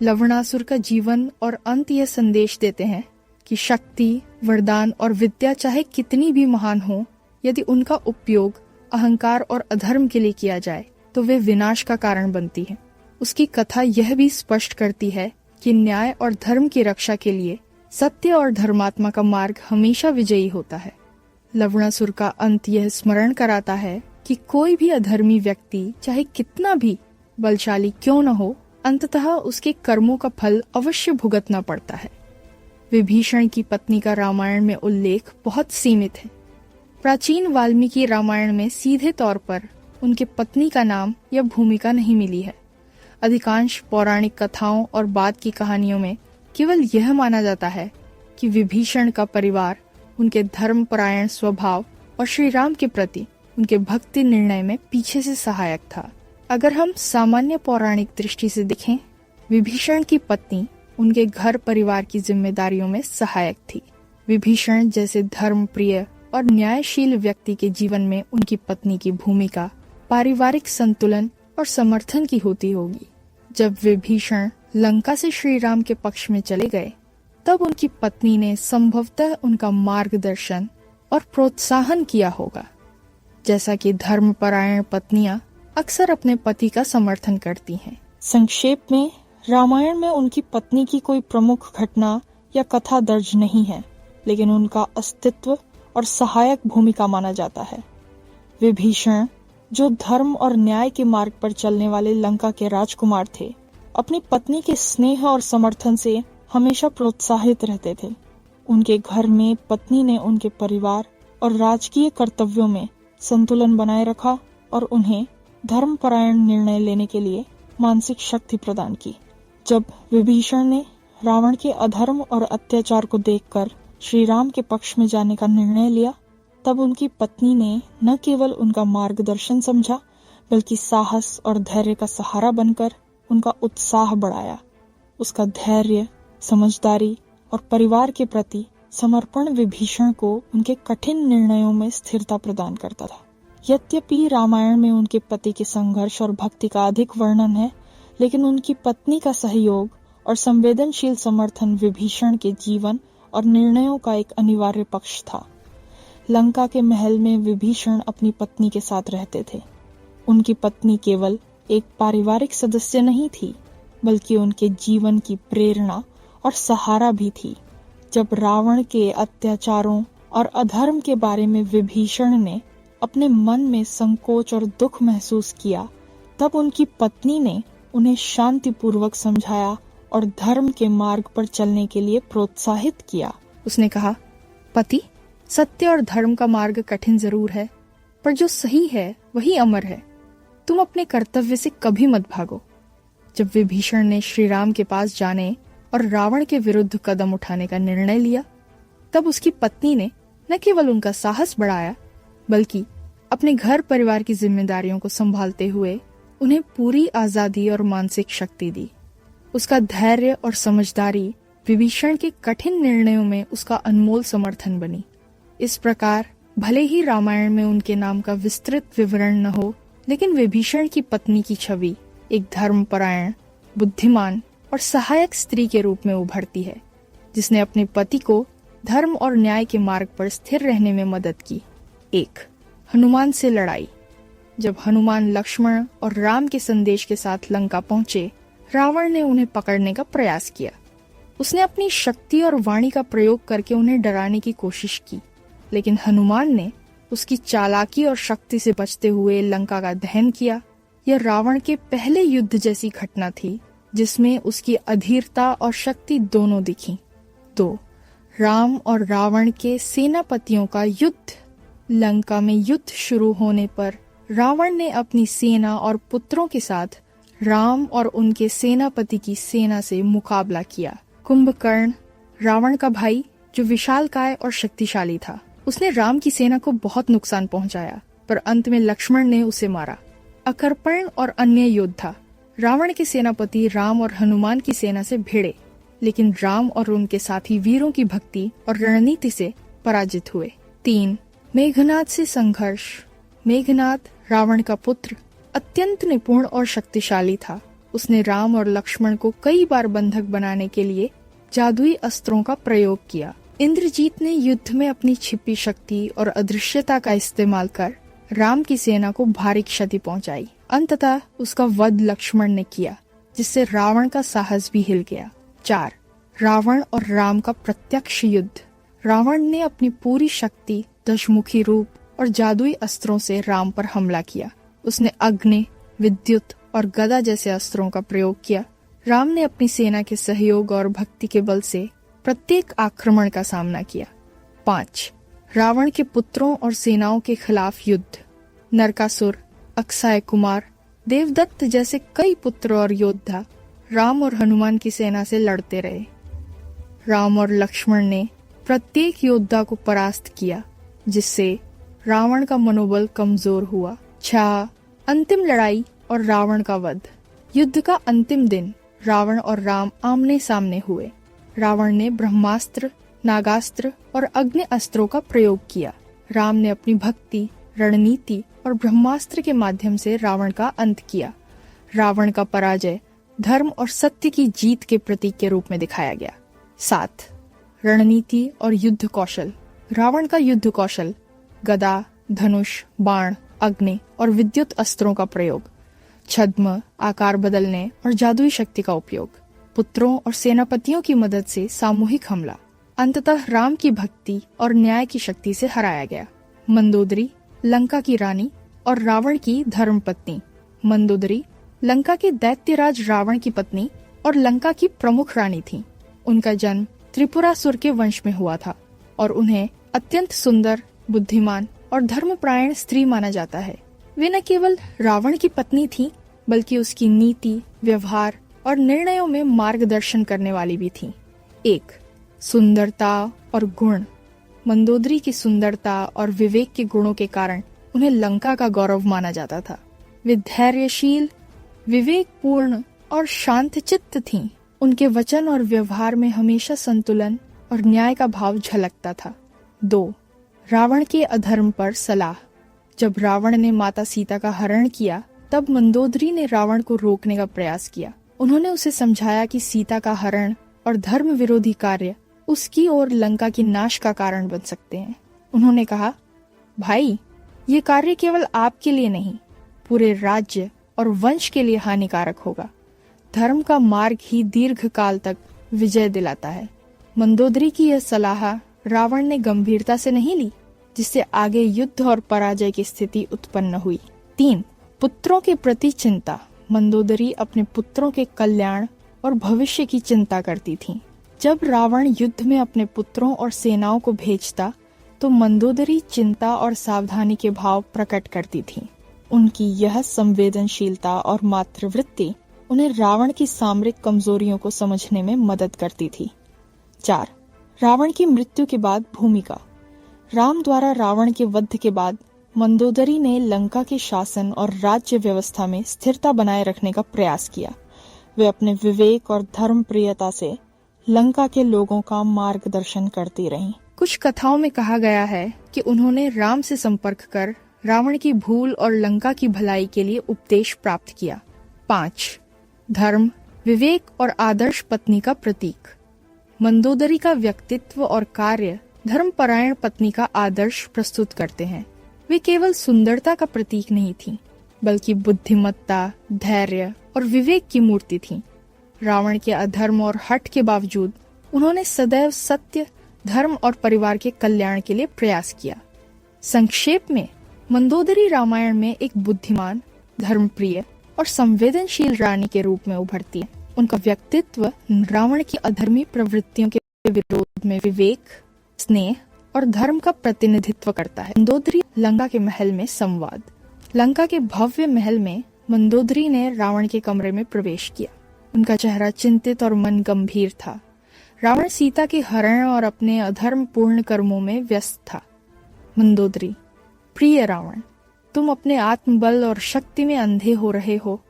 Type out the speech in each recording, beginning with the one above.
लवणासुर का जीवन और अंत यह संदेश देते हैं कि शक्ति, वरदान और विद्या चाहे कितनी भी महान हो, यदि उनका उपयोग अहंकार और अधर्म के लिए किया जाए तो वे विनाश का कारण बनती है। उसकी कथा यह भी स्पष्ट करती है कि न्याय और धर्म की रक्षा के लिए सत्य और धर्मात्मा का मार्ग हमेशा विजयी होता है। लवणासुर का अंत यह स्मरण कराता है कि कोई भी अधर्मी व्यक्ति चाहे कितना भी बलशाली क्यों न हो, अंततः उसके कर्मों का फल अवश्य भुगतना पड़ता है। विभीषण की पत्नी का रामायण में उल्लेख बहुत सीमित है। प्राचीन वाल्मीकि रामायण में सीधे तौर पर उनके पत्नी का नाम या भूमिका नहीं मिली है। अधिकांश पौराणिक कथाओं और बाद की कहानियों में केवल यह माना जाता है कि विभीषण का परिवार उनके धर्मपरायण स्वभाव और श्री राम के प्रति उनके भक्ति निर्णय में पीछे से सहायक था। अगर हम सामान्य पौराणिक दृष्टि से देखें, विभीषण की पत्नी उनके घर परिवार की जिम्मेदारियों में सहायक थी। विभीषण जैसे धर्मप्रिय और न्यायशील व्यक्ति के जीवन में उनकी पत्नी की भूमिका पारिवारिक संतुलन और समर्थन की होती होगी। जब विभीषण लंका से श्री राम के पक्ष में चले गए, तब उनकी पत्नी ने संभवतः उनका मार्गदर्शन और प्रोत्साहन किया होगा, जैसा कि धर्मपरायण पत्नियां अक्सर अपने पति का समर्थन करती हैं। संक्षेप में, रामायण में उनकी पत्नी की कोई प्रमुख घटना या कथा दर्ज नहीं है, लेकिन उनका अस्तित्व और सहायक भूमिका माना जाता है। विभीषण, जो धर्म और न्याय के मार्ग पर चलने वाले लंका के राजकुमार थे, अपनी पत्नी के स्नेह और समर्थन से हमेशा प्रोत्साहित रहते थे। उनके घर में पत्नी ने उनके परिवार और राजकीय कर्तव्यों में संतुलन बनाए रखा और उन्हें धर्मपरायण निर्णय लेने के लिए मानसिक शक्ति प्रदान की। जब विभीषण ने रावण के अधर्म और अत्याचार को देखकर श्री राम के पक्ष में जाने का निर्णय लिया, तब उनकी पत्नी ने न केवल उनका मार्गदर्शन समझा, बल्कि साहस और धैर्य का सहारा बनकर उनका उत्साह बढ़ाया। उसका धैर्य, समझदारी और परिवार के प्रति समर्पण विभीषण को उनके कठिन निर्णयों में स्थिरता प्रदान करता था। यद्यपि रामायण में उनके पति के संघर्ष और भक्ति का अधिक वर्णन है, लेकिन उनकी पत्नी का सहयोग और संवेदनशील समर्थन विभीषण के जीवन और निर्णयों का एक अनिवार्य पक्ष था। लंका के महल में विभीषण अपनी पत्नी के साथ रहते थे। उनकी पत्नी केवल एक पारिवारिक सदस्य नहीं थी, बल्कि उनके जीवन की प्रेरणा और सहारा भी थी। जब रावण के अत्याचारों और अधर्म के बारे में विभीषण ने अपने मन में संकोच और दुख महसूस किया, तब उनकी पत्नी ने उन्हें शांतिपूर्वक समझाया और धर्म के मार्ग पर चलने के लिए प्रोत्साहित किया। उसने कहा, पति, सत्य और धर्म का मार्ग कठिन जरूर है, पर जो सही है वही अमर है। तुम अपने कर्तव्य से कभी मत भागो। जब विभीषण ने श्री राम के पास जाने और रावण के विरुद्ध कदम उठाने का निर्णय लिया, तब उसकी पत्नी ने न केवल उनका साहस बढ़ाया, बल्कि अपने घर परिवार की जिम्मेदारियों को संभालते हुए उन्हें पूरी आजादी और मानसिक शक्ति दी। उसका धैर्य और समझदारी विभीषण के कठिन निर्णयों में उसका अनमोल समर्थन बनी। इस प्रकार भले ही रामायण में उनके नाम का विस्तृत विवरण न हो, लेकिन विभीषण की पत्नी की छवि एक धर्मपरायण, बुद्धिमान और सहायक स्त्री के रूप में उभरती है, जिसने अपने पति को धर्म और न्याय के मार्ग पर स्थिर रहने में मदद की। 1. हनुमान से लड़ाई। जब हनुमान लक्ष्मण और राम के संदेश के साथ लंका पहुंचे, रावण ने उन्हें पकड़ने का प्रयास किया। उसने अपनी शक्ति और वाणी का प्रयोग करके उन्हें डराने की कोशिश की, लेकिन हनुमान ने उसकी चालाकी और शक्ति से बचते हुए लंका का दहन किया। यह रावण के पहले युद्ध जैसी घटना थी, जिसमें उसकी अधीरता और शक्ति दोनों दिखी। 2. राम और रावण के सेनापतियों का युद्ध। लंका में युद्ध शुरू होने पर रावण ने अपनी सेना और पुत्रों के साथ राम और उनके सेनापति की सेना से मुकाबला किया। कुंभकर्ण, रावण का भाई, जो विशालकाय और शक्तिशाली था, उसने राम की सेना को बहुत नुकसान पहुंचाया, पर अंत में लक्ष्मण ने उसे मारा। अकर्पण और अन्य योद्धा रावण के सेनापति राम और हनुमान की सेना से भिड़े, लेकिन राम और उनके साथी वीरों की भक्ति और रणनीति से पराजित हुए। 3. मेघनाद से संघर्ष। मेघनाद, रावण का पुत्र, अत्यंत निपुण और शक्तिशाली था। उसने राम और लक्ष्मण को कई बार बंधक बनाने के लिए जादुई अस्त्रों का प्रयोग किया। इंद्रजीत ने युद्ध में अपनी छिपी शक्ति और अदृश्यता का इस्तेमाल कर राम की सेना को भारी क्षति पहुंचाई। अंततः उसका वध लक्ष्मण ने किया, जिससे रावण का साहस भी हिल गया। 4. रावण और राम का प्रत्यक्ष युद्ध। रावण ने अपनी पूरी शक्ति, दशमुखी रूप और जादुई अस्त्रों से राम पर हमला किया। उसने अग्नि, विद्युत और गदा जैसे अस्त्रों का प्रयोग किया। राम ने अपनी सेना के सहयोग और भक्ति के बल से प्रत्येक आक्रमण का सामना किया। 5. रावण के पुत्रों और सेनाओं के खिलाफ युद्ध। नरकासुर, अक्षय कुमार, देवदत्त जैसे कई पुत्र और योद्धा राम और हनुमान की सेना से लड़ते रहे। राम और लक्ष्मण ने प्रत्येक योद्धा को परास्त किया, जिससे रावण का मनोबल कमजोर हुआ। 6. अंतिम लड़ाई और रावण का वध। युद्ध का अंतिम दिन रावण और राम आमने सामने हुए। रावण ने ब्रह्मास्त्र, नागास्त्र और अग्नि अस्त्रों का प्रयोग किया। राम ने अपनी भक्ति, रणनीति और ब्रह्मास्त्र के माध्यम से रावण का अंत किया। रावण का पराजय धर्म और सत्य की जीत के प्रतीक के रूप में दिखाया गया। 7. रणनीति और युद्ध कौशल। रावण का युद्ध कौशल गदा, धनुष, बाण, अग्नि और विद्युत अस्त्रों का प्रयोग, छद्म, आकार बदलने और जादुई शक्ति का उपयोग, पुत्रों और सेनापतियों की मदद से सामूहिक हमला। अंततः राम की भक्ति और न्याय की शक्ति से हराया गया। मंदोदरी, लंका की रानी और रावण की धर्मपत्नी। मंदोदरी लंका के दैत्यराज रावण की पत्नी और लंका की प्रमुख रानी थी। उनका जन्म त्रिपुरासुर के वंश में हुआ था और उन्हें अत्यंत सुंदर, बुद्धिमान और धर्मपरायण स्त्री माना जाता है। वे न केवल रावण की पत्नी थीं, बल्कि उसकी नीति, व्यवहार और निर्णयों में मार्गदर्शन करने वाली भी थीं। 1. सुंदरता और गुण। मंदोदरी की सुंदरता और विवेक के गुणों के कारण उन्हें लंका का गौरव माना जाता था। वे धैर्यशील, विवेकपूर्ण और शांतचित्त थीं। उनके वचन और व्यवहार में हमेशा संतुलन और न्याय का भाव झलकता था। 2. रावण के अधर्म पर सलाह। जब रावण ने माता सीता का हरण किया, तब मंदोदरी ने रावण को रोकने का प्रयास किया। उन्होंने उसे समझाया कि सीता का हरण और धर्म विरोधी कार्य उसकी और लंका की नाश का कारण बन सकते हैं। उन्होंने कहा, भाई, ये कार्य केवल आपके लिए नहीं, पूरे राज्य और वंश के लिए हानिकारक होगा। धर्म का मार्ग ही दीर्घ काल तक विजय दिलाता है। मंदोदरी की यह सलाह रावण ने गंभीरता से नहीं ली, जिससे आगे युद्ध और पराजय की स्थिति उत्पन्न हुई। 3. पुत्रों के प्रति चिंता। मंदोदरी अपने पुत्रों के कल्याण और भविष्य की चिंता करती थीं। जब रावण युद्ध में अपने पुत्रों और सेनाओं को भेजता, तो मंदोदरी चिंता और सावधानी के भाव प्रकट करती थीं। उनकी यह संवेदनशीलता और मातृवृत्ति उन्हें रावण की सामरिक कमजोरियों को समझने में मदद करती थी। 4. रावण की मृत्यु के बाद भूमिका। राम द्वारा रावण के वध के बाद मंदोदरी ने लंका के शासन और राज्य व्यवस्था में स्थिरता बनाए रखने का प्रयास किया। वे अपने विवेक और धर्मप्रियता से लंका के लोगों का मार्गदर्शन करती रहीं। कुछ कथाओं में कहा गया है कि उन्होंने राम से संपर्क कर रावण की भूल और लंका की भलाई के लिए उपदेश प्राप्त किया। 5. धर्म, विवेक और आदर्श पत्नी का प्रतीक। मंदोदरी का व्यक्तित्व और कार्य धर्मपरायण पत्नी का आदर्श प्रस्तुत करते हैं। वे केवल सुंदरता का प्रतीक नहीं थीं, बल्कि बुद्धिमत्ता, धैर्य और विवेक की मूर्ति थीं। रावण के अधर्म और हठ के बावजूद उन्होंने सदैव सत्य, धर्म और परिवार के कल्याण के लिए प्रयास किया। संक्षेप में, मंदोदरी रामायण में एक बुद्धिमान, धर्मप्रिय और संवेदनशील रानी के रूप में उभरती है। उनका व्यक्तित्व रावण की अधर्मी प्रवृत्तियों के विरोध में विवेक, स्नेह और धर्म का प्रतिनिधित्व करता है। मंदोदरी लंका के महल में संवाद। लंका के भव्य महल में मंदोदरी ने रावण के कमरे में प्रवेश किया। उनका चेहरा चिंतित और मन गंभीर था। रावण सीता के हरण और अपने अधर्मपूर्ण कर्मों में व्यस्त था। मंदोदरी, प्रिय रावण, तुम अपने आत्मबल और शक्ति में अंधे हो रहे हो।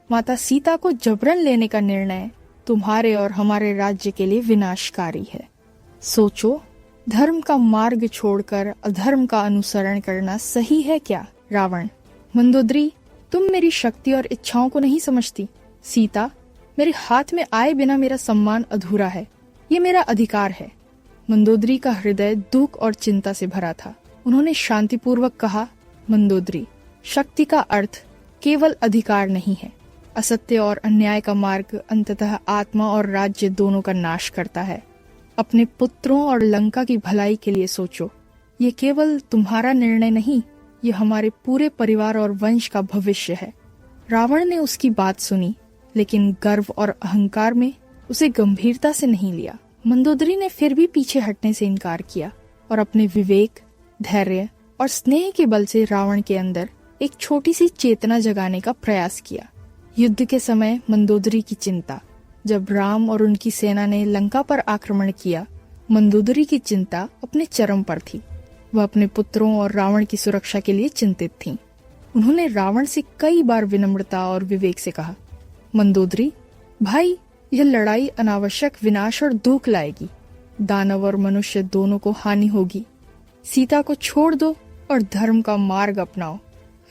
माता सीता को जबरन लेने का निर्णय तुम्हारे और हमारे राज्य के लिए विनाशकारी है। सोचो, धर्म का मार्ग छोड़कर अधर्म का अनुसरण करना सही है क्या? रावण, मंदोदरी, तुम मेरी शक्ति और इच्छाओं को नहीं समझती। सीता, मेरे हाथ में आए बिना मेरा सम्मान अधूरा है, ये मेरा अधिकार है। मंदोदरी का हृदय दुख और चिंता से भरा था। उन्होंने शांतिपूर्वक कहा, मंदोदरी, शक्ति का अर्थ केवल अधिकार नहीं है। असत्य और अन्याय का मार्ग अंततः आत्मा और राज्य दोनों का नाश करता है। अपने पुत्रों और लंका की भलाई के लिए सोचो। ये केवल तुम्हारा निर्णय नहीं, ये हमारे पूरे परिवार और वंश का भविष्य है। रावण ने उसकी बात सुनी, लेकिन गर्व और अहंकार में उसे गंभीरता से नहीं लिया। मंदोदरी ने फिर भी पीछे हटने से इनकार किया और अपने विवेक, धैर्य और स्नेह के बल से रावण के अंदर एक छोटी सी चेतना जगाने का प्रयास किया। युद्ध के समय मंदोदरी की चिंता। जब राम और उनकी सेना ने लंका पर आक्रमण किया, मंदोदरी की चिंता अपने चरम पर थी। वह अपने पुत्रों और रावण की सुरक्षा के लिए चिंतित थीं। उन्होंने रावण से कई बार विनम्रता और विवेक से कहा, मंदोदरी भाई, यह लड़ाई अनावश्यक विनाश और दुख लाएगी। दानव और मनुष्य दोनों को हानि होगी। सीता को छोड़ दो और धर्म का मार्ग अपनाओ।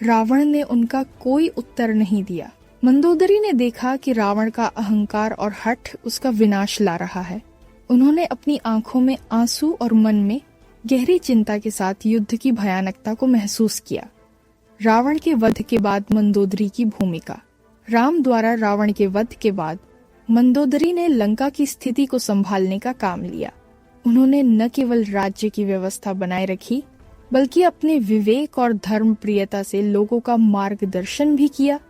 रावण ने उनका कोई उत्तर नहीं दिया। मंदोदरी ने देखा कि रावण का अहंकार और हठ उसका विनाश ला रहा है। उन्होंने अपनी आंखों में आंसू और मन में गहरी चिंता के साथ युद्ध की भयानकता को महसूस किया। रावण के वध के बाद मंदोदरी की भूमिका। राम द्वारा रावण के वध के बाद मंदोदरी ने लंका की स्थिति को संभालने का काम लिया। उन्होंने न केवल राज्य की व्यवस्था बनाए रखी, बल्कि अपने विवेक और धर्म प्रियता से लोगों का मार्गदर्शन भी किया।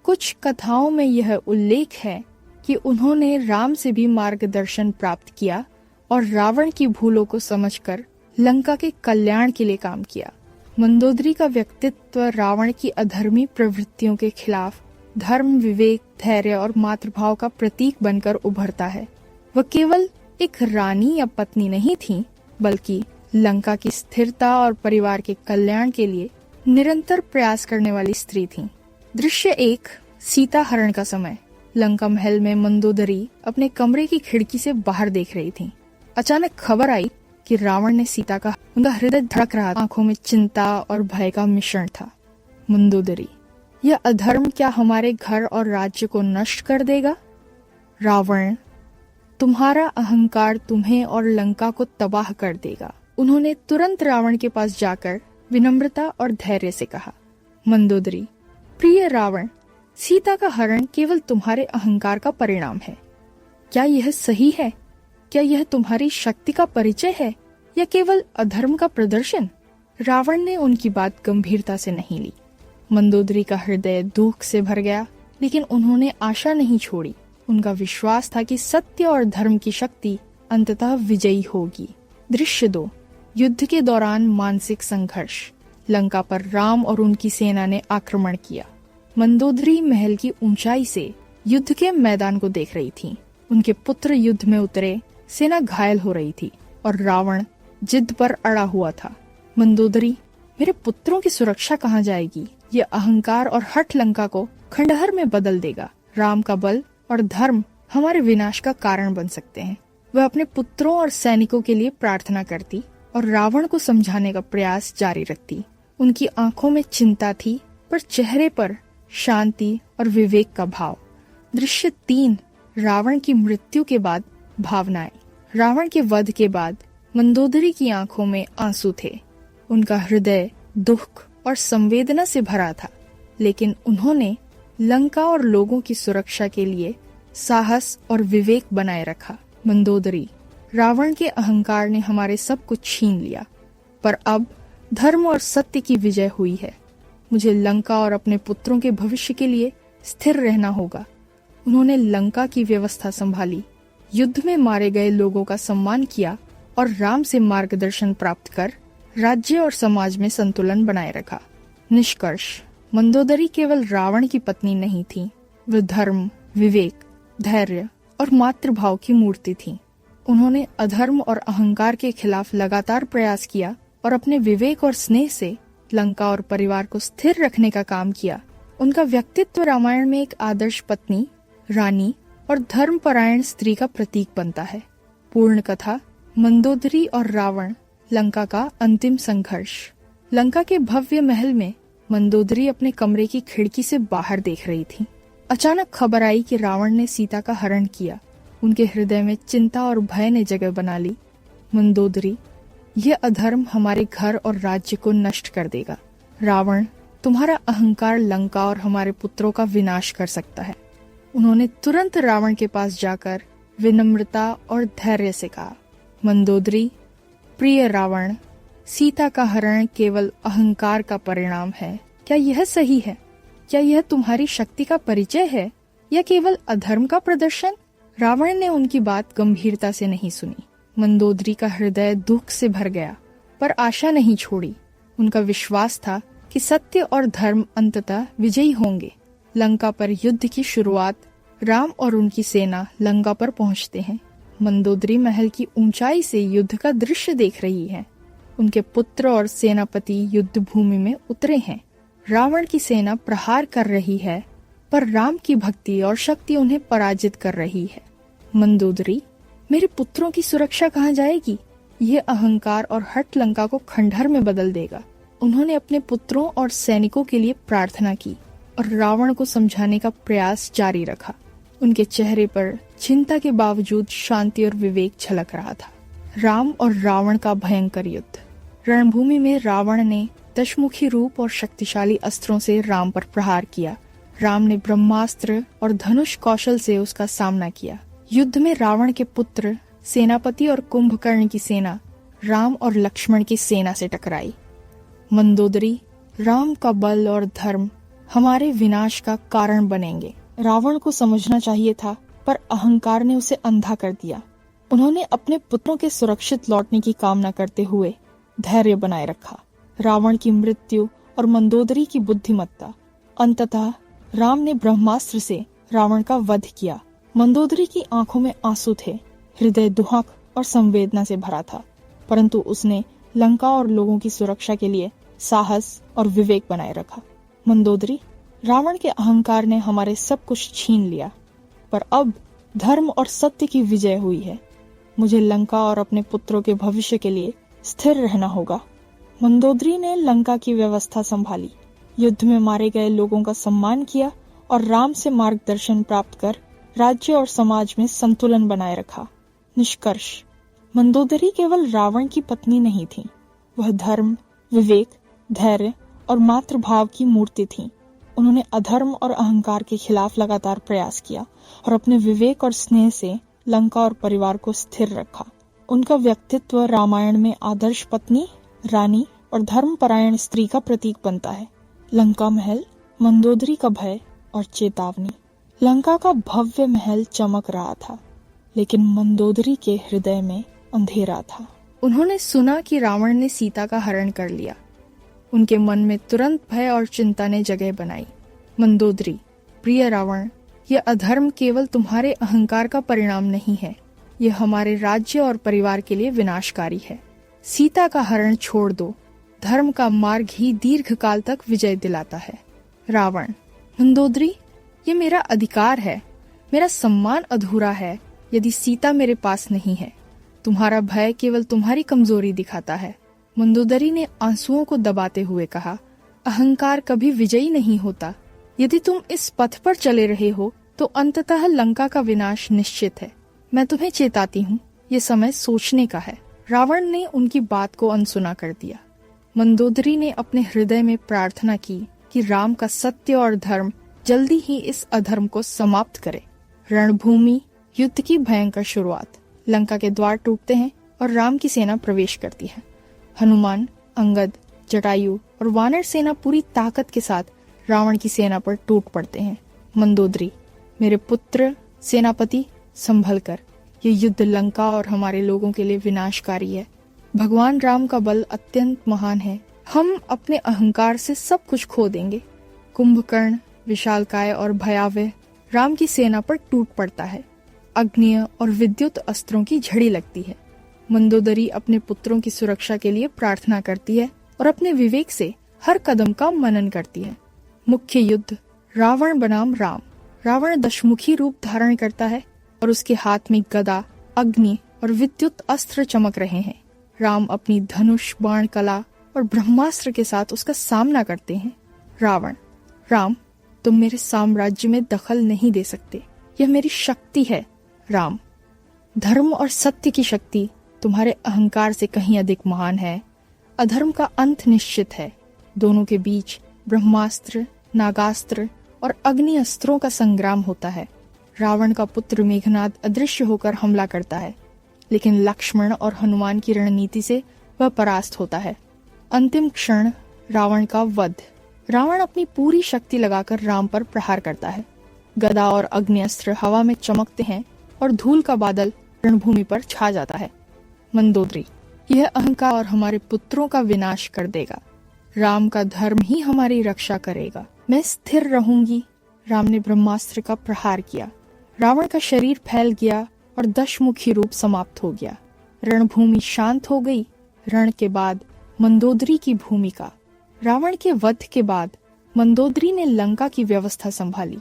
कुछ कथाओं में यह उल्लेख है कि उन्होंने राम से भी मार्गदर्शन प्राप्त किया और रावण की भूलों को समझकर लंका के कल्याण के लिए काम किया। मंदोदरी का व्यक्तित्व रावण की अधर्मी प्रवृत्तियों के खिलाफ धर्म, विवेक, धैर्य और मातृभाव का प्रतीक बनकर उभरता है। वह केवल एक रानी या पत्नी नहीं थी, बल्कि लंका की स्थिरता और परिवार के कल्याण के लिए निरंतर प्रयास करने वाली स्त्री थी। दृश्य 1, सीता हरण का समय। लंका महल में मंदोदरी अपने कमरे की खिड़की से बाहर देख रही थी। अचानक खबर आई कि रावण ने सीता का। उनका हृदय धड़क रहा, आंखों में चिंता और भय का मिश्रण था। मंदोदरी, यह अधर्म क्या हमारे घर और राज्य को नष्ट कर देगा? रावण, तुम्हारा अहंकार तुम्हें और लंका को तबाह कर देगा। उन्होंने तुरंत रावण के पास जाकर विनम्रता और धैर्य से कहा, मंदोदरी, प्रिय रावण, सीता का हरण केवल तुम्हारे अहंकार का परिणाम है। क्या यह सही है? क्या यह तुम्हारी शक्ति का परिचय है या केवल अधर्म का प्रदर्शन? रावण ने उनकी बात गंभीरता से नहीं ली। मंदोदरी का हृदय दुख से भर गया, लेकिन उन्होंने आशा नहीं छोड़ी। उनका विश्वास था कि सत्य और धर्म की शक्ति अंततः विजयी होगी। दृश्य 2, युद्ध के दौरान मानसिक संघर्ष। लंका पर राम और उनकी सेना ने आक्रमण किया। मंदोदरी महल की ऊंचाई से युद्ध के मैदान को देख रही थी। उनके पुत्र युद्ध में उतरे, सेना घायल हो रही थी और रावण जिद पर अड़ा हुआ था। मंदोदरी, मेरे पुत्रों की सुरक्षा कहाँ जाएगी? ये अहंकार और हठ लंका को खंडहर में बदल देगा। राम का बल और धर्म हमारे विनाश का कारण बन सकते हैं। वह अपने पुत्रों और सैनिकों के लिए प्रार्थना करती और रावण को समझाने का प्रयास जारी रखती। उनकी आंखों में चिंता थी, पर चेहरे पर शांति और विवेक का भाव। दृश्य 3, रावण की मृत्यु के बाद भावनाएं। रावण के वध के बाद मंदोदरी की आंखों में आंसू थे। उनका हृदय दुख और संवेदना से भरा था, लेकिन उन्होंने लंका और लोगों की सुरक्षा के लिए साहस और विवेक बनाए रखा। मंदोदरी, रावण के अहंकार ने हमारे सब कुछ छीन लिया, पर अब धर्म और सत्य की विजय हुई है। मुझे लंका और अपने पुत्रों के भविष्य के लिए स्थिर रहना होगा। उन्होंने लंका की व्यवस्था संभाली, युद्ध में मारे गए लोगों का सम्मान किया और राम से मार्गदर्शन प्राप्त कर राज्य और समाज में संतुलन बनाए रखा। निष्कर्ष, मंदोदरी केवल रावण की पत्नी नहीं थी, वह धर्म, विवेक, धैर्य और मातृभाव की मूर्ति थी। उन्होंने अधर्म और अहंकार के खिलाफ लगातार प्रयास किया और अपने विवेक और स्नेह से लंका और परिवार को स्थिर रखने का काम किया। उनका व्यक्तित्व रामायण में एक आदर्श पत्नी, रानी और धर्मपरायण स्त्री का प्रतीक बनता है। पूर्ण कथा, मंदोदरी और रावण, लंका का अंतिम संघर्ष। लंका के भव्य महल में मंदोदरी अपने कमरे की खिड़की से बाहर देख रही थी। अचानक खबर आई कि रावण ने सीता का हरण किया। उनके हृदय में चिंता और भय ने जगह बना ली। मंदोदरी, ये अधर्म हमारे घर और राज्य को नष्ट कर देगा। रावण, तुम्हारा अहंकार लंका और हमारे पुत्रों का विनाश कर सकता है। उन्होंने तुरंत रावण के पास जाकर विनम्रता और धैर्य से कहा, मंदोदरी, प्रिय रावण, सीता का हरण केवल अहंकार का परिणाम है। क्या यह सही है? क्या यह तुम्हारी शक्ति का परिचय है या केवल अधर्म का प्रदर्शन? रावण ने उनकी बात गंभीरता से नहीं सुनी। मंदोदरी का हृदय दुख से भर गया, पर आशा नहीं छोड़ी। उनका विश्वास था कि सत्य और धर्म अंततः विजयी होंगे। लंका पर युद्ध की शुरुआत। राम और उनकी सेना लंका पर पहुंचते हैं। मंदोदरी महल की ऊंचाई से युद्ध का दृश्य देख रही है। उनके पुत्र और सेनापति युद्ध भूमि में उतरे हैं। रावण की सेना प्रहार कर रही है, पर राम की भक्ति और शक्ति उन्हें पराजित कर रही है। मंदोदरी, मेरे पुत्रों की सुरक्षा कहाँ जाएगी? ये अहंकार और हठ लंका को खंडहर में बदल देगा। उन्होंने अपने पुत्रों और सैनिकों के लिए प्रार्थना की और रावण को समझाने का प्रयास जारी रखा। उनके चेहरे पर चिंता के बावजूद शांति और विवेक झलक रहा था। राम और रावण का भयंकर युद्ध। रणभूमि में रावण ने दशमुखी रूप और शक्तिशाली अस्त्रों से राम पर प्रहार किया। राम ने ब्रह्मास्त्र और धनुष कौशल से उसका सामना किया। युद्ध में रावण के पुत्र, सेनापति और कुंभकर्ण की सेना राम और लक्ष्मण की सेना से टकराई। मंदोदरी, राम का बल और धर्म हमारे विनाश का कारण बनेंगे। रावण को समझना चाहिए था, पर अहंकार ने उसे अंधा कर दिया। उन्होंने अपने पुत्रों के सुरक्षित लौटने की कामना करते हुए धैर्य बनाए रखा। रावण की मृत्यु और मंदोदरी की बुद्धिमत्ता। अंततः राम ने ब्रह्मास्त्र से रावण का वध किया। मंदोदरी की आंखों में आंसू थे, हृदय दुहक और संवेदना से भरा था, परंतु उसने लंका और लोगों की सुरक्षा के लिए साहस और विवेक बनाए रखा। मंदोदरी, रावण के अहंकार ने हमारे सब कुछ छीन लिया, पर अब धर्म और सत्य की विजय हुई है। मुझे लंका और अपने पुत्रों के भविष्य के लिए स्थिर रहना होगा। मंदोदरी ने लंका की व्यवस्था संभाली, युद्ध में मारे गए लोगों का सम्मान किया और राम से मार्गदर्शन प्राप्त कर राज्य और समाज में संतुलन बनाए रखा। निष्कर्ष, मंदोदरी केवल रावण की पत्नी नहीं थी, वह धर्म, विवेक, धैर्य और मातृभाव की मूर्ति थी। उन्होंने अधर्म और अहंकार के खिलाफ लगातार प्रयास किया और अपने विवेक और स्नेह से लंका और परिवार को स्थिर रखा। उनका व्यक्तित्व रामायण में आदर्श पत्नी, रानी और धर्मपरायण स्त्री का प्रतीक बनता है। लंका महल, मंदोदरी का भय और चेतावनी। लंका का भव्य महल चमक रहा था, लेकिन मंदोदरी के हृदय में अंधेरा था। उन्होंने सुना कि रावण ने सीता का हरण कर लिया। उनके मन में तुरंत भय और चिंता ने जगह बनाई। मंदोदरी, प्रिय रावण, यह अधर्म केवल तुम्हारे अहंकार का परिणाम नहीं है, यह हमारे राज्य और परिवार के लिए विनाशकारी है। सीता का हरण छोड़ दो, धर्म का मार्ग ही दीर्घ काल तक विजय दिलाता है। रावण, मंदोदरी, ये मेरा अधिकार है, मेरा सम्मान अधूरा है यदि सीता मेरे पास नहीं है। तुम्हारा भय केवल तुम्हारी कमजोरी दिखाता है। मंदोदरी ने आंसुओं को दबाते हुए कहा, अहंकार कभी विजयी नहीं होता। यदि तुम इस पथ पर चले रहे हो तो अंततः लंका का विनाश निश्चित है। मैं तुम्हें चेताती हूँ, ये समय सोचने का है। रावण ने उनकी बात को अनसुना कर दिया। मंदोदरी ने अपने हृदय में प्रार्थना की कि राम का सत्य और धर्म जल्दी ही इस अधर्म को समाप्त करे। रणभूमि, युद्ध की भयंकर शुरुआत। लंका के द्वार टूटते हैं और राम की सेना प्रवेश करती है। हनुमान, अंगद, जटायु और वानर सेना पूरी ताकत के साथ रावण की सेना पर टूट पड़ते हैं। मंदोदरी, मेरे पुत्र, सेनापति, संभल कर। ये युद्ध लंका और हमारे लोगों के लिए विनाशकारी है। भगवान राम का बल अत्यंत महान है। हम अपने अहंकार से सब कुछ खो देंगे। कुंभकर्ण, विशालकाय और भयावह राम की सेना पर टूट पड़ता है। अग्नि और विद्युत अस्त्रों की झड़ी लगती है। मंदोदरी अपने पुत्रों की सुरक्षा के लिए प्रार्थना करती है और अपने विवेक से हर कदम का मनन करती है। मुख्य युद्ध, रावण बनाम राम। रावण दशमुखी रूप धारण करता है और उसके हाथ में गदा, अग्नि और विद्युत अस्त्र चमक रहे हैं। राम अपनी धनुष, बाण कला और ब्रह्मास्त्र के साथ उसका सामना करते हैं। रावण, राम, तुम मेरे साम्राज्य में दखल नहीं दे सकते, यह मेरी शक्ति है। राम, धर्म और सत्य की शक्ति तुम्हारे अहंकार से कहीं अधिक महान है। अधर्म का अंत निश्चित है। दोनों के बीच ब्रह्मास्त्र, नागास्त्र और अग्नि अस्त्रों का संग्राम होता है। रावण का पुत्र मेघनाद अदृश्य होकर हमला करता है, लेकिन लक्ष्मण और हनुमान की रणनीति से वह परास्त होता है। अंतिम क्षण रावण का वध। रावण अपनी पूरी शक्ति लगाकर राम पर प्रहार करता है। गदा और अग्नि अस्त्र हवा में चमकते हैं और धूल का बादल रणभूमि पर छा जाता है। मंदोदरी, यह अहंकार और हमारे पुत्रों का विनाश कर देगा। राम का धर्म ही हमारी रक्षा करेगा। मैं स्थिर रहूंगी। राम ने ब्रह्मास्त्र का प्रहार किया। रावण का शरीर फैल गया और दशमुखी रूप समाप्त हो गया। रणभूमि शांत हो गई। रण के बाद मंदोदरी की भूमिका। रावण के वध के बाद मंदोदरी ने लंका की व्यवस्था संभाली।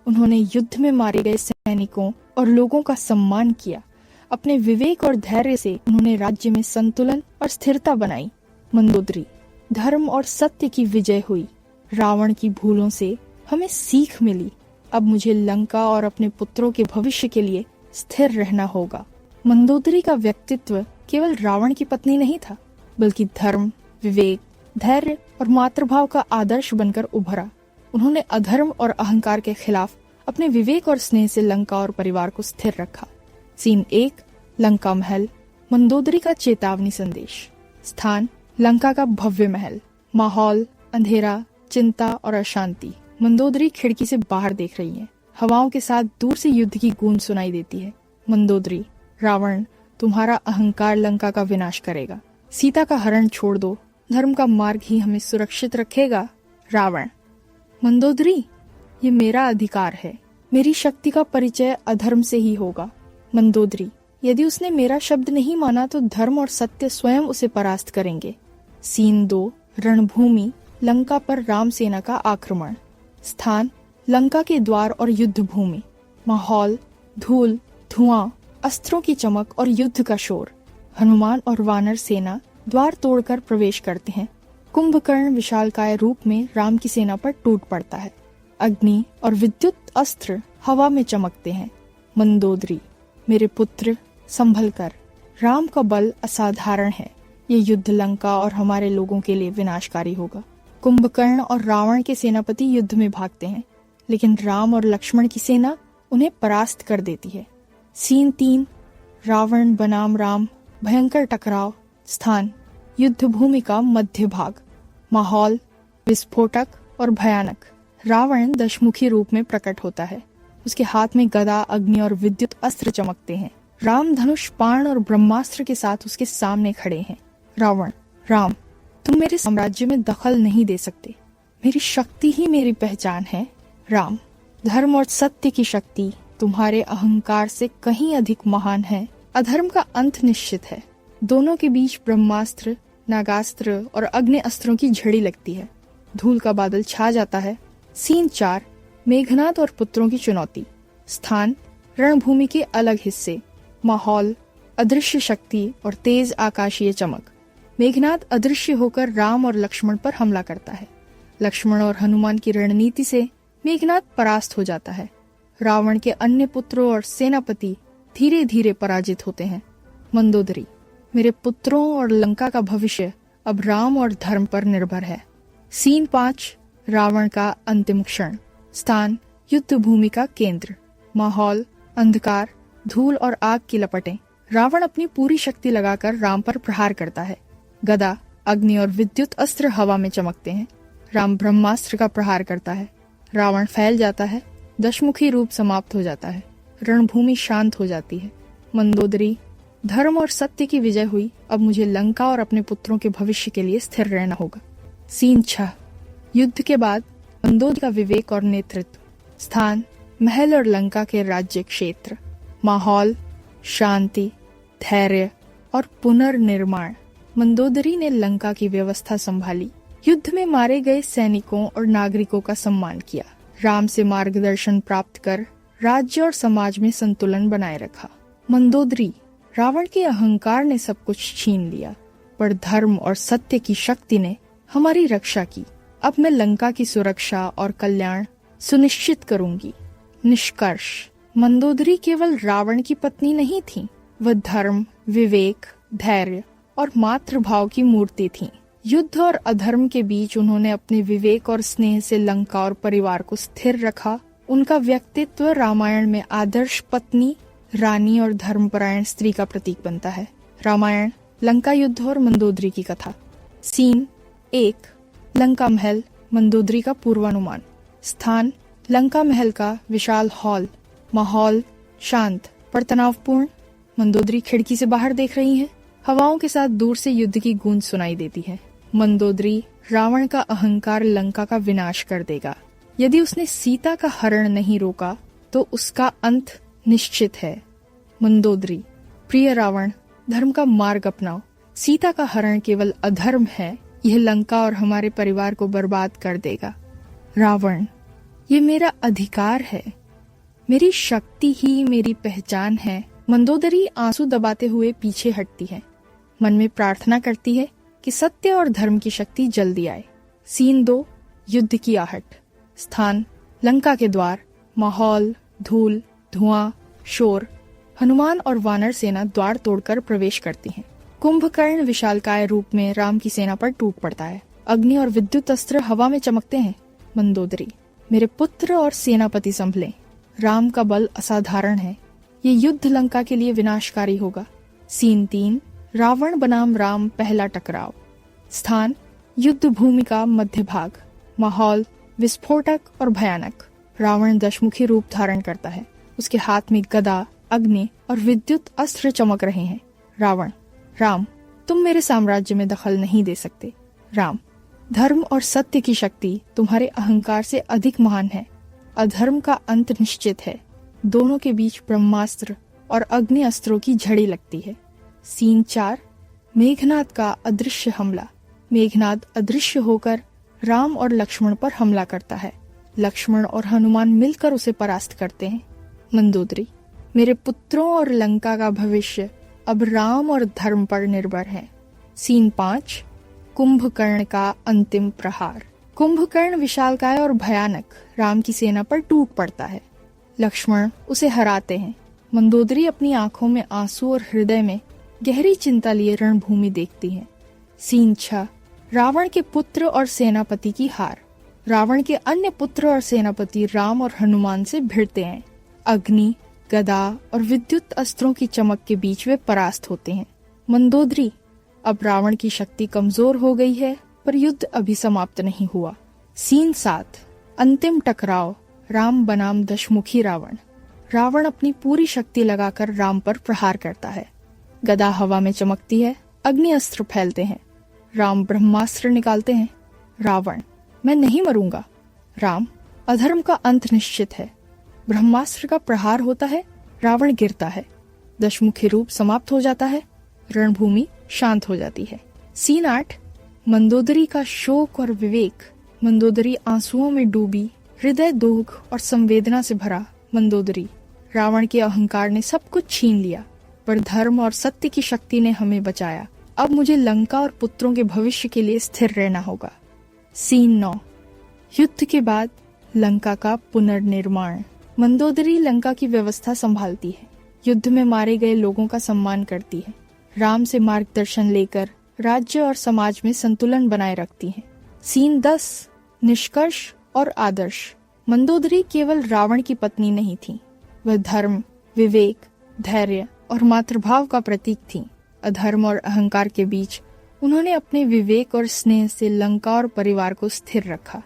उन्होंने युद्ध में मारे गए सैनिकों और लोगों का सम्मान किया। अपने विवेक और धैर्य से उन्होंने राज्य में संतुलन और स्थिरता बनाई। मंदोदरी, धर्म और सत्य की विजय हुई। रावण की भूलों से हमें सीख मिली। अब मुझे लंका और अपने पुत्रों के भविष्य के लिए स्थिर रहना होगा। मंदोदरी का व्यक्तित्व केवल रावण की पत्नी नहीं था, बल्कि धर्म, विवेक, धैर्य और मातृभाव का आदर्श बनकर उभरा। उन्होंने अधर्म और अहंकार के खिलाफ अपने विवेक और स्नेह से लंका और परिवार को स्थिर रखा। सीन 1, लंका महल। मंदोदरी का चेतावनी संदेश। स्थान, लंका का भव्य महल। माहौल, अंधेरा, चिंता और अशांति। मंदोदरी खिड़की से बाहर देख रही है। हवाओं के साथ दूर से युद्ध की गूंज सुनाई देती है। मंदोदरी, रावण, तुम्हारा अहंकार लंका का विनाश करेगा। सीता का हरण छोड़ दो। धर्म का मार्ग ही हमें सुरक्षित रखेगा। रावण, मंदोदरी, ये मेरा अधिकार है। मेरी शक्ति का परिचय अधर्म से ही होगा। मंदोदरी, यदि उसने मेरा शब्द नहीं माना तो धर्म और सत्य स्वयं उसे परास्त करेंगे। सीन 2, रणभूमि, लंका पर राम सेना का आक्रमण। स्थान, लंका के द्वार और युद्ध भूमि। माहौल, धूल, धुआं, अस्त्रों की चमक और युद्ध का शोर। हनुमान और वानर सेना द्वार तोड़कर प्रवेश करते हैं। कुंभकर्ण विशालकाय रूप में राम की सेना पर टूट पड़ता है। अग्नि और विद्युत अस्त्र हवा में चमकते हैं। मंदोदरी, मेरे पुत्र, संभल कर। राम का बल असाधारण है। ये युद्ध लंका और हमारे लोगों के लिए विनाशकारी होगा। कुंभकर्ण और रावण के सेनापति युद्ध में भागते हैं, लेकिन राम और लक्ष्मण की सेना उन्हें परास्त कर देती है। सीन 3, रावण बनाम राम, भयंकर टकराव। स्थान, युद्ध भूमि का मध्य भाग। माहौल, विस्फोटक और भयानक। रावण दशमुखी रूप में प्रकट होता है। उसके हाथ में गदा, अग्नि और विद्युत अस्त्र चमकते हैं। राम धनुष, बाण और ब्रह्मास्त्र के साथ उसके सामने खड़े हैं। रावण, राम, तुम मेरे साम्राज्य में दखल नहीं दे सकते। मेरी शक्ति ही मेरी पहचान है। राम, धर्म और सत्य की शक्ति तुम्हारे अहंकार से कहीं अधिक महान है। अधर्म का अंत निश्चित है। दोनों के बीच ब्रह्मास्त्र, नागास्त्र और अग्नि अस्त्रों की झड़ी लगती है। धूल का बादल छा जाता है। सीन 4, मेघनाद और पुत्रों की चुनौती। स्थान, रणभूमि के अलग हिस्से। माहौल, अदृश्य शक्ति और तेज आकाशीय चमक। मेघनाद अदृश्य होकर राम और लक्ष्मण पर हमला करता है। लक्ष्मण और हनुमान की रणनीति से मेघनाद परास्त हो जाता है। रावण के अन्य पुत्रों और सेनापति धीरे धीरे पराजित होते हैं। मंदोदरी, मेरे पुत्रों और लंका का भविष्य अब राम और धर्म पर निर्भर है। सीन 5, रावण का अंतिम क्षण। स्थान, युद्ध भूमि का केंद्र। माहौल, अंधकार, धूल और आग की लपटें। रावण अपनी पूरी शक्ति लगाकर राम पर प्रहार करता है। गदा, अग्नि और विद्युत अस्त्र हवा में चमकते हैं। राम ब्रह्मास्त्र का प्रहार करता है। रावण फैल जाता है। दशमुखी रूप समाप्त हो जाता है। रणभूमि शांत हो जाती है। मंदोदरी, धर्म और सत्य की विजय हुई। अब मुझे लंका और अपने पुत्रों के भविष्य के लिए स्थिर रहना होगा। सीन 6, युद्ध के बाद मंदोदरी का विवेक और नेतृत्व। स्थान, महल और लंका के राज्य क्षेत्र। माहौल, शांति, धैर्य और पुनर्निर्माण। मंदोदरी ने लंका की व्यवस्था संभाली। युद्ध में मारे गए सैनिकों और नागरिकों का सम्मान किया। राम से मार्गदर्शन प्राप्त कर राज्य और समाज में संतुलन बनाए रखा। मंदोदरी, रावण के अहंकार ने सब कुछ छीन लिया, पर धर्म और सत्य की शक्ति ने हमारी रक्षा की। अब मैं लंका की सुरक्षा और कल्याण, सुनिश्चित करूंगी। निष्कर्ष, मंदोदरी केवल रावण की पत्नी नहीं थी, वह धर्म, विवेक, धैर्य और मातृभाव की मूर्ति थी। युद्ध और अधर्म के बीच उन्होंने अपने विवेक और स्नेह से लंका और परिवार को स्थिर रखा। उनका व्यक्तित्व रामायण में आदर्श पत्नी, रानी और धर्मपरायण स्त्री का प्रतीक बनता है। रामायण, लंका युद्ध और मंदोदरी की कथा। सीन 1, लंका महल, मंदोदरी का पूर्वानुमान। स्थान, लंका महल का विशाल हॉल। माहौल शांत पर तनावपूर्ण। मंदोदरी खिड़की से बाहर देख रही है। हवाओं के साथ दूर से युद्ध की गूंज सुनाई देती है। मंदोदरी, रावण का अहंकार लंका का विनाश कर देगा। यदि उसने सीता का हरण नहीं रोका तो उसका अंत निश्चित है। मंदोदरी, प्रिय रावण, धर्म का मार्ग अपनाओ। सीता का हरण केवल अधर्म है, यह लंका और हमारे परिवार को बर्बाद कर देगा। रावण, ये मेरा अधिकार है, मेरी शक्ति ही मेरी पहचान है। मंदोदरी आंसू दबाते हुए पीछे हटती है। मन में प्रार्थना करती है कि सत्य और धर्म की शक्ति जल्दी आए। सीन 2, युद्ध की आहट। स्थान, लंका के द्वार। माहौल धूल, धुआं, शोर। हनुमान और वानर सेना द्वार तोड़कर प्रवेश करती हैं। कुंभकर्ण विशालकाय रूप में राम की सेना पर टूट पड़ता है। अग्नि और विद्युत अस्त्र हवा में चमकते हैं। मंदोदरी, मेरे पुत्र और सेनापति संभलें, राम का बल असाधारण है, ये युद्ध लंका के लिए विनाशकारी होगा। सीन 3, रावण बनाम राम पहला टकराव। स्थान, युद्ध भूमि का मध्य भाग। माहौल विस्फोटक और भयानक। रावण दशमुखी रूप धारण करता है। उसके हाथ में गदा, अग्नि और विद्युत अस्त्र चमक रहे हैं। रावण, राम, तुम मेरे साम्राज्य में दखल नहीं दे सकते। राम, धर्म और सत्य की शक्ति तुम्हारे अहंकार से अधिक महान है। अधर्म का अंत निश्चित है। दोनों के बीच ब्रह्मास्त्र और अग्नि अस्त्रों की झड़ी लगती है। सीन 4, मेघनाद का अदृश्य हमला। मेघनाद अदृश्य होकर राम और लक्ष्मण पर हमला करता है। लक्ष्मण और हनुमान मिलकर उसे परास्त करते हैं। मंदोदरी, मेरे पुत्रों और लंका का भविष्य अब राम और धर्म पर निर्भर है। सीन 5, कुंभकर्ण का अंतिम प्रहार। कुंभकर्ण विशालकाय और भयानक राम की सेना पर टूट पड़ता है। लक्ष्मण उसे हराते हैं। मंदोदरी अपनी आंखों में आंसू और हृदय में गहरी चिंता लिए रणभूमि देखती है। सीन 6, रावण के पुत्र और सेनापति की हार। रावण के अन्य पुत्र और सेनापति राम और हनुमान से भिड़ते हैं। अग्नि, गदा और विद्युत अस्त्रों की चमक के बीच वे परास्त होते हैं। मंदोदरी, अब रावण की शक्ति कमजोर हो गई है, पर युद्ध अभी समाप्त नहीं हुआ। सीन 7, अंतिम टकराव, राम बनाम दशमुखी रावण। रावण अपनी पूरी शक्ति लगाकर राम पर प्रहार करता है। गदा हवा में चमकती है, अग्नि अस्त्र फैलते हैं। राम ब्रह्मास्त्र निकालते हैं। रावण, मैं नहीं मरूंगा। राम, अधर्म का अंत निश्चित है। ब्रह्मास्त्र का प्रहार होता है, रावण गिरता है। दशमुखी रूप समाप्त हो जाता है। रणभूमि शांत हो जाती है। सीन 8, मंदोदरी का शोक और विवेक। मंदोदरी आंसुओं में डूबी, हृदय दुख और संवेदना से भरा। मंदोदरी, रावण के अहंकार ने सब कुछ छीन लिया, पर धर्म और सत्य की शक्ति ने हमें बचाया। अब मुझे लंका और पुत्रों के भविष्य के लिए स्थिर रहना होगा। सीन 9, युद्ध के बाद लंका का पुनर्निर्माण। मंदोदरी लंका की व्यवस्था संभालती है। युद्ध में मारे गए लोगों का सम्मान करती है। राम से मार्गदर्शन लेकर राज्य और समाज में संतुलन बनाए रखती है। सीन 10, निष्कर्ष और आदर्श। मंदोदरी केवल रावण की पत्नी नहीं थी, वह धर्म, विवेक, धैर्य और मातृभाव का प्रतीक थी। अधर्म और अहंकार के बीच उन्होंने अपने विवेक और स्नेह से लंका और परिवार को स्थिर रखा।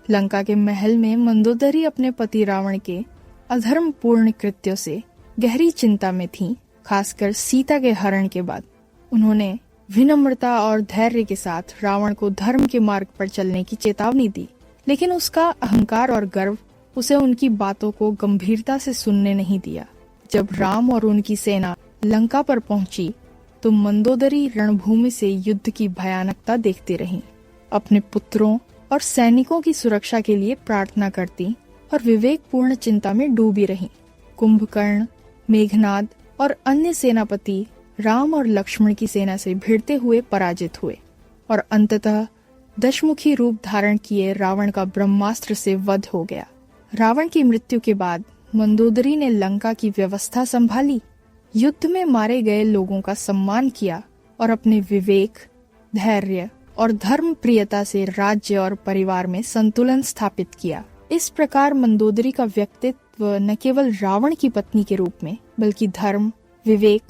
लंका के महल में मंदोदरी अपने पति रावण के अधर्मपूर्ण कृत्यों से गहरी चिंता में थी, खासकर सीता के हरण के बाद। उन्होंने विनम्रता और धैर्य के साथ रावण को धर्म के मार्ग पर चलने की चेतावनी दी, लेकिन उसका अहंकार और गर्व उसे उनकी बातों को गंभीरता से सुनने नहीं दिया। जब राम और उनकी सेना लंका पर पहुंची, तो मंदोदरी रणभूमि से युद्ध की भयानकता देखती रही। अपने पुत्रों और सैनिकों की सुरक्षा के लिए प्रार्थना करती और विवेकपूर्ण चिंता में डूबी रही। कुंभकर्ण, मेघनाद और अन्य सेनापति राम और लक्ष्मण की सेना से भिड़ते हुए पराजित हुए और अंततः दशमुखी रूप धारण किए रावण का ब्रह्मास्त्र से वध हो गया। रावण की मृत्यु के बाद मंदोदरी ने लंका की व्यवस्था संभाली, युद्ध में मारे गए लोगों का सम्मान किया और अपने विवेक, धैर्य और धर्म प्रियता से राज्य और परिवार में संतुलन स्थापित किया। इस प्रकार मंदोदरी का व्यक्तित्व न केवल रावण की पत्नी के रूप में बल्कि धर्म, विवेक,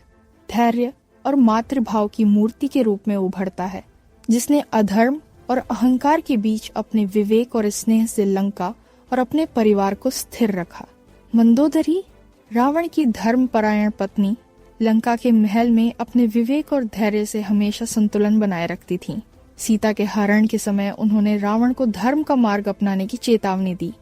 धैर्य और मातृभाव की मूर्ति के रूप में उभरता है, जिसने अधर्म और अहंकार के बीच अपने विवेक और स्नेह से लंका और अपने परिवार को स्थिर रखा। मंदोदरी, रावण की धर्मपरायण पत्नी, लंका के महल में अपने विवेक और धैर्य से हमेशा संतुलन बनाए रखती थीं। सीता के हरण के समय उन्होंने रावण को धर्म का मार्ग अपनाने की चेतावनी दी,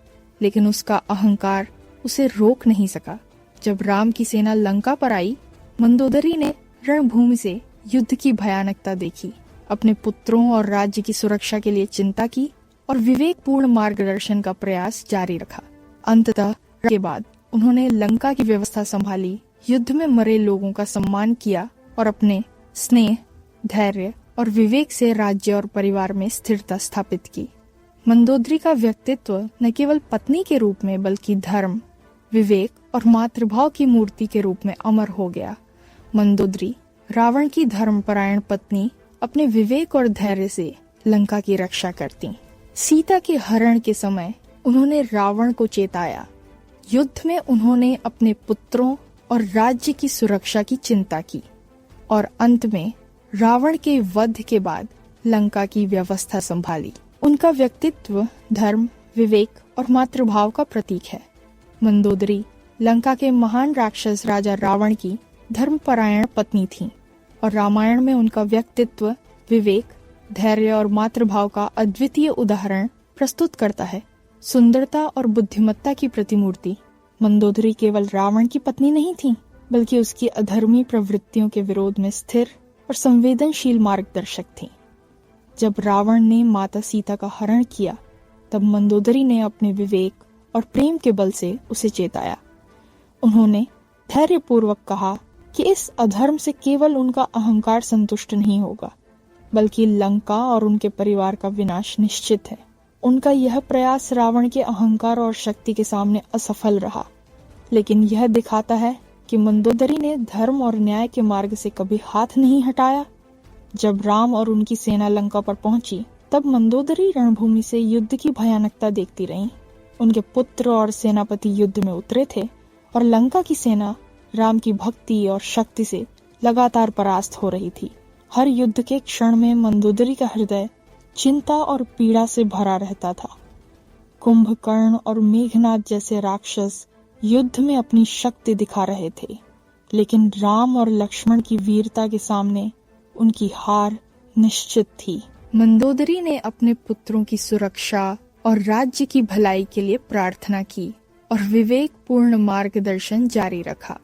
लेकिन उसका अहंकार उसे रोक नहीं सका। जब राम की सेना लंका पर आई, मंदोदरी ने रणभूमि से युद्ध की भयानकता देखी, अपने पुत्रों और राज्य की सुरक्षा के लिए चिंता की और विवेकपूर्ण मार्गदर्शन का प्रयास जारी रखा। अंततः के बाद उन्होंने लंका की व्यवस्था संभाली, युद्ध में मरे लोगों का सम्मान किया और अपने स्नेह, धैर्य और विवेक से राज्य और परिवार में स्थिरता स्थापित की। मंदोदरी का व्यक्तित्व न केवल पत्नी के रूप में बल्कि धर्म, विवेक और मातृभाव की मूर्ति के रूप में अमर हो गया। मंदोदरी, रावण की धर्मपरायण पत्नी, अपने विवेक और धैर्य से लंका की रक्षा करती। सीता के हरण के समय उन्होंने रावण को चेताया। युद्ध में उन्होंने अपने पुत्रों और राज्य की सुरक्षा की चिंता की और अंत में रावण के वध के बाद लंका की व्यवस्था संभाली। उनका व्यक्तित्व धर्म, विवेक और मातृभाव का प्रतीक है। मंदोदरी लंका के महान राक्षस राजा रावण की धर्मपरायण पत्नी थीं और रामायण में उनका व्यक्तित्व विवेक, धैर्य और मातृभाव का अद्वितीय उदाहरण प्रस्तुत करता है। सुंदरता और बुद्धिमत्ता की प्रतिमूर्ति, मंदोदरी केवल रावण की पत्नी नहीं थी, बल्कि उसकी अधर्मी प्रवृत्तियों के विरोध में स्थिर और संवेदनशील मार्गदर्शक थी। जब रावण ने माता सीता का हरण किया, तब मंदोदरी ने अपने विवेक और प्रेम के बल से उसे चेताया। उन्होंने धैर्यपूर्वक कहा कि इस अधर्म से केवल उनका अहंकार संतुष्ट नहीं होगा, बल्कि लंका और उनके परिवार का विनाश निश्चित है। उनका यह प्रयास रावण के अहंकार और शक्ति के सामने असफल रहा, लेकिन यह दिखाता है कि मंदोदरी ने धर्म और न्याय के मार्ग से कभी हाथ नहीं हटाया। जब राम और उनकी सेना लंका पर पहुंची, तब मंदोदरी रणभूमि से युद्ध की भयानकता देखती रहीं। उनके पुत्र और सेनापति युद्ध में उतरे थे और लंका की सेना राम की भक्ति और शक्ति से लगातार परास्त हो रही थी। हर युद्ध के क्षण में मंदोदरी का हृदय चिंता और पीड़ा से भरा रहता था। कुंभकर्ण और मेघनाद जैसे राक्षस युद्ध में अपनी शक्ति दिखा रहे थे, लेकिन राम और लक्ष्मण की वीरता के सामने उनकी हार निश्चित थी। मंदोदरी ने अपने पुत्रों की सुरक्षा और राज्य की भलाई के लिए प्रार्थना की और विवेकपूर्ण मार्गदर्शन जारी रखा।